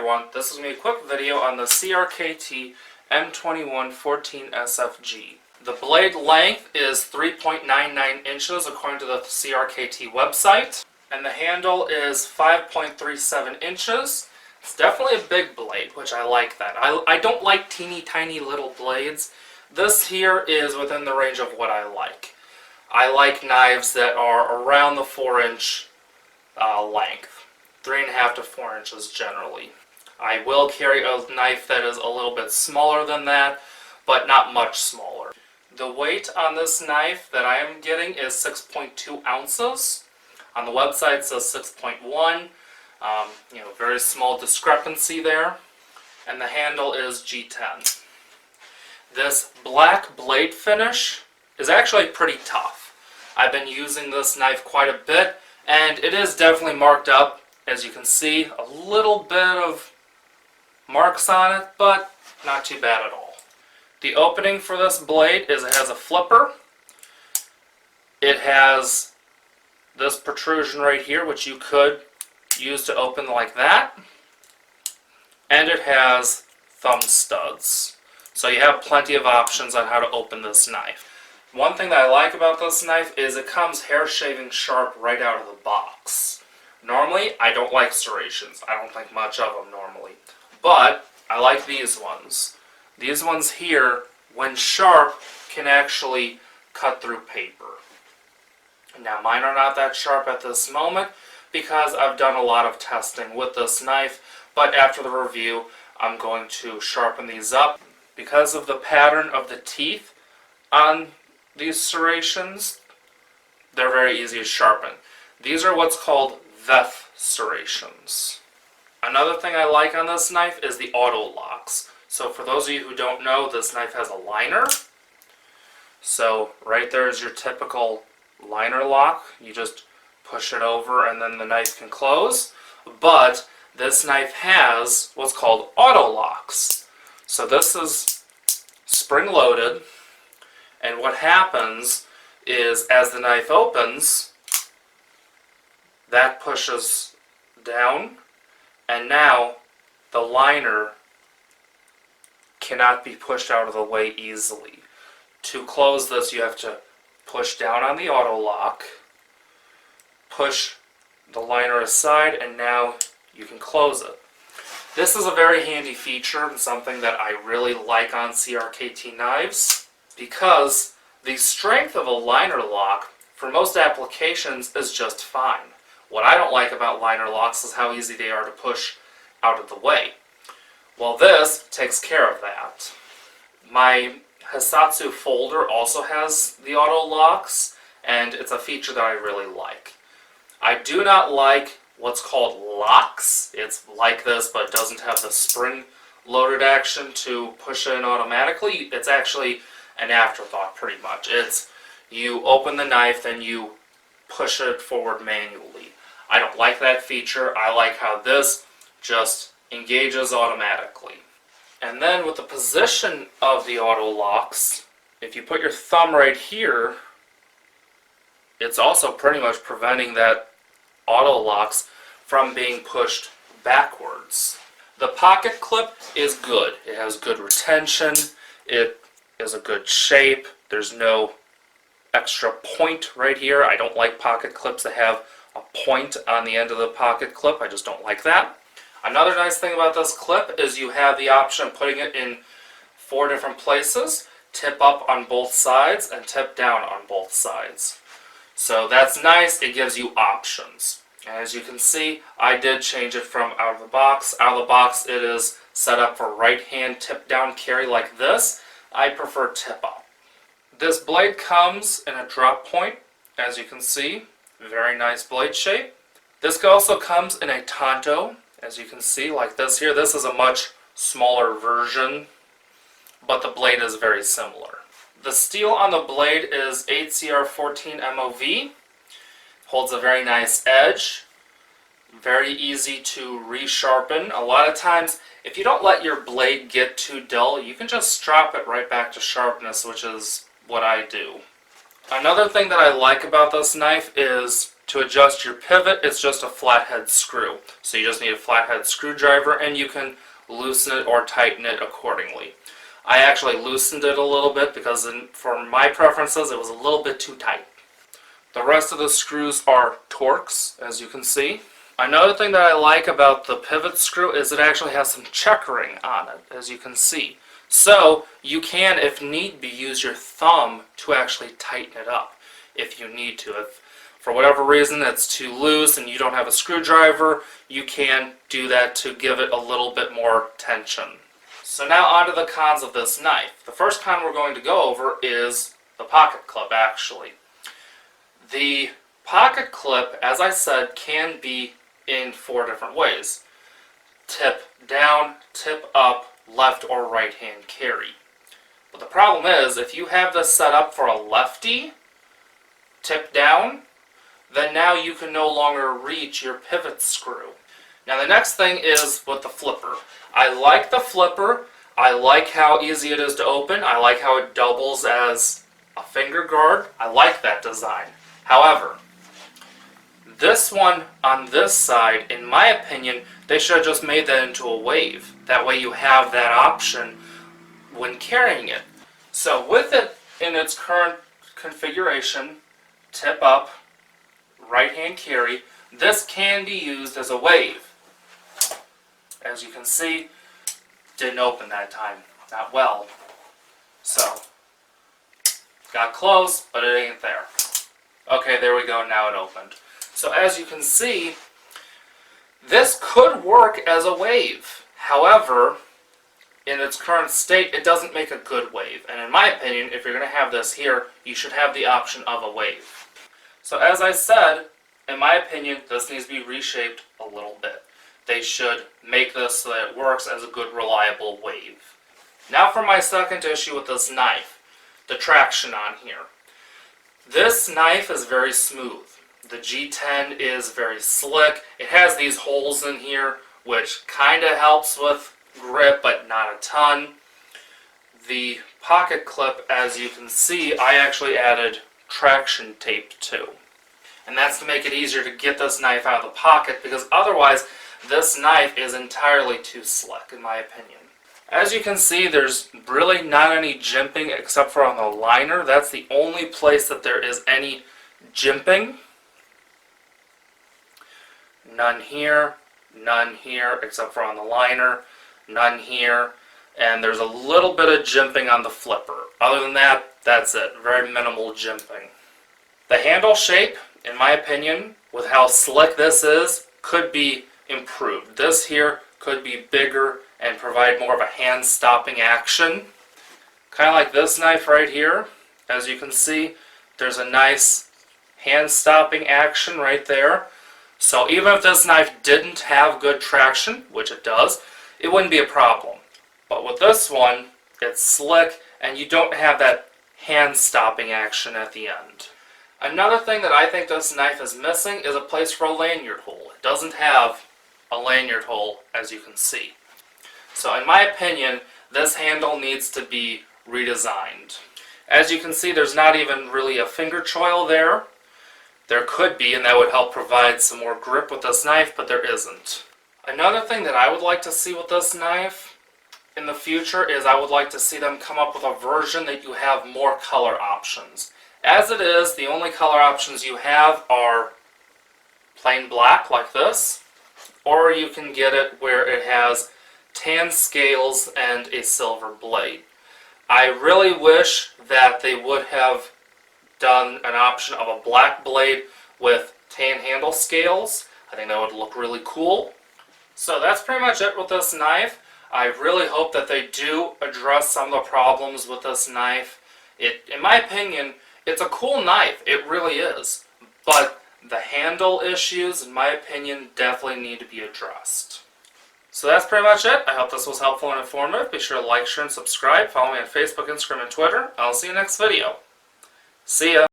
everyone, this is going to be a quick video on the CRKT M21-14SFG. The blade length is 3.99 inches according to the CRKT website, and the handle is 5.37 inches. It's definitely a big blade, which I like that. I don't like teeny tiny little blades. This here is within the range of what I like. I like knives that are around the 4-inch length, 3.5 to 4 inches generally. I will carry a knife that is a little bit smaller than that, but not much smaller. The weight on this knife that I am getting is 6.2 ounces. On the website it says 6.1. Very small discrepancy there. And the handle is G10. This black blade finish is actually pretty tough. I've been using this knife quite a bit, and it is definitely marked up. As you can see, a little bit of marks on it, but not too bad at all. The opening for this blade is it has a flipper. It has this protrusion right here, which you could use to open like that. And it has thumb studs. So you have plenty of options on how to open this knife. One thing that I like about this knife is it comes hair shaving sharp right out of the box. Normally, I don't like serrations. I don't think much of them normally. But I like these ones. These ones here, when sharp, can actually cut through paper. Now mine are not that sharp at this moment because I've done a lot of testing with this knife, but after the review I'm going to sharpen these up. Because of the pattern of the teeth on these serrations, they're very easy to sharpen. These are what's called VEF serrations. Another thing I like on this knife is the auto locks. So for those of you who don't know, this knife has a liner. So right there is your typical liner lock. You just push it over and then the knife can close. But this knife has what's called auto locks. So this is spring loaded, and what happens is as the knife opens, that pushes down, and now the liner cannot be pushed out of the way easily. To close this, you have to push down on the auto lock, push the liner aside, and now you can close it. This is a very handy feature and something that I really like on CRKT knives because the strength of a liner lock for most applications is just fine. What I don't like about liner locks is how easy they are to push out of the way. Well, this takes care of that. My Hisatsu folder also has the auto locks, and it's a feature that I really like. I do not like what's called locks. It's like this, but it doesn't have the spring-loaded action to push in automatically. It's actually an afterthought, pretty much. It's you open the knife, then you push it forward manually. I don't like that feature. I like how this just engages automatically. And then with the position of the auto locks, if you put your thumb right here, it's also pretty much preventing that auto locks from being pushed backwards. The pocket clip is good. It has good retention. It is a good shape. There's no extra point right here. I don't like pocket clips that have a point on the end of the pocket clip. I just don't like that. Another nice thing about this clip is you have the option of putting it in 4 different places. Tip up on both sides and tip down on both sides. So that's nice. It gives you options. And as you can see, I did change it from out of the box. Out of the box it is set up for right hand tip down carry like this. I prefer tip up. This blade comes in a drop point, as you can see. Very nice blade shape. This also comes in a tanto, as you can see, like this here. This is a much smaller version, but the blade is very similar. The steel on the blade is 8CR14 MOV. Holds a very nice edge. Very easy to resharpen. A lot of times, if you don't let your blade get too dull, you can just strap it right back to sharpness, which is what I do. Another thing that I like about this knife is To adjust your pivot, it's just a flathead screw. So you just need a flathead screwdriver and you can loosen it or tighten it accordingly. I actually loosened it a little bit because for my preferences it was a little bit too tight. The rest of the screws are Torx, as you can see. Another thing that I like about the pivot screw is it actually has some checkering on it, as you can see. So you can, if need be, use your thumb to actually tighten it up if you need to. If for whatever reason it's too loose and you don't have a screwdriver, you can do that to give it a little bit more tension. So now on to the cons of this knife. The first con we're going to go over is the pocket clip, actually. The pocket clip, as I said, can be in 4 different ways. Tip down, tip up, left or right hand carry. But the problem is, if you have this set up for a lefty, tip down, then now you can no longer reach your pivot screw. Now the next thing is with the flipper. I like the flipper. I like how easy it is to open. I like how it doubles as a finger guard. I like that design. However, this one on this side, in my opinion, they should have just made that into a wave. That way you have that option when carrying it. So with it in its current configuration, tip up, right hand carry, this can be used as a wave. As you can see, didn't open that time, not well. So, got close, but it ain't there. Okay, there we go, now it opened. So as you can see, this could work as a wave. However, in its current state, it doesn't make a good wave. And in my opinion, if you're going to have this here, you should have the option of a wave. So as I said, in my opinion, this needs to be reshaped a little bit. They should make this so that it works as a good, reliable wave. Now for my second issue with this knife, the traction on here. This knife is very smooth. The G10 is very slick. It has these holes in here, which kind of helps with grip, but not a ton. The pocket clip, as you can see, I actually added traction tape to. And that's to make it easier to get this knife out of the pocket, because otherwise this knife is entirely too slick, in my opinion. As you can see, there's really not any jimping except for on the liner. That's the only place that there is any jimping. None here, except for on the liner, none here, and there's a little bit of jimping on the flipper. Other than that, that's it. Very minimal jimping. The handle shape, in my opinion, with how slick this is, could be improved. This here could be bigger and provide more of a hand-stopping action. Kind of like this knife right here. As you can see, there's a nice hand-stopping action right there. So even if this knife didn't have good traction, which it does, it wouldn't be a problem. But with this one, it's slick and you don't have that hand-stopping action at the end. Another thing that I think this knife is missing is a place for a lanyard hole. It doesn't have a lanyard hole, as you can see. So in my opinion, this handle needs to be redesigned. As you can see, there's not even really a finger choil there. There could be, and that would help provide some more grip with this knife, but there isn't. Another thing that I would like to see with this knife in the future is I would like to see them come up with a version that you have more color options. As it is, the only color options you have are plain black like this, or you can get it where it has tan scales and a silver blade. I really wish that they would have done an option of a black blade with tan handle scales. I think that would look really cool. So that's pretty much it with this knife. I really hope that they do address some of the problems with this knife. In my opinion, it's a cool knife. It really is. But the handle issues, in my opinion, definitely need to be addressed. So that's pretty much it. I hope this was helpful and informative. Be sure to like, share, and subscribe. Follow me on Facebook, Instagram, and Twitter. I'll see you next video. See ya.